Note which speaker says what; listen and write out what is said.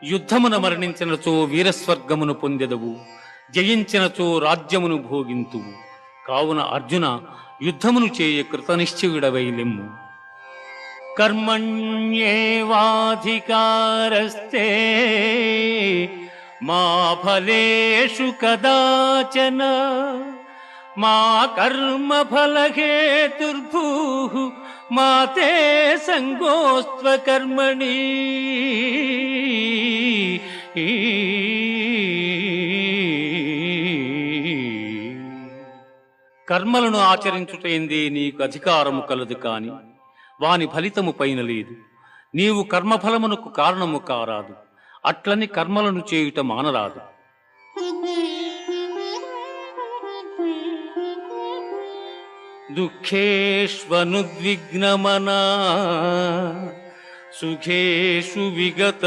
Speaker 1: యుద్ధమున మరణించినచో వీరస్వర్గమును పొందెదవు, జయించినచో రాజ్యమును భోగింతువు. కావున అర్జున, యుద్ధమును చేయ కృతనిశ్చయుడవై లెమ్ము. కర్మణ్యేవాధికారస్తే మా ఫలేషు కదాచన మా కర్మ ఫలహేతుర్భూః మా తే సంగోస్త్వ కర్మణి. కర్మలను ఆచరించుటేందే నీకు అధికారము కలదు, కాని వాని ఫలితము పైన లేదు. నీవు కర్మఫలమునకు కారణము కారాదు, అట్లని కర్మలను చేయుట మానరాదు. దుఃఖేష్వనుద్విగ్నమనా సుఖేషు విగత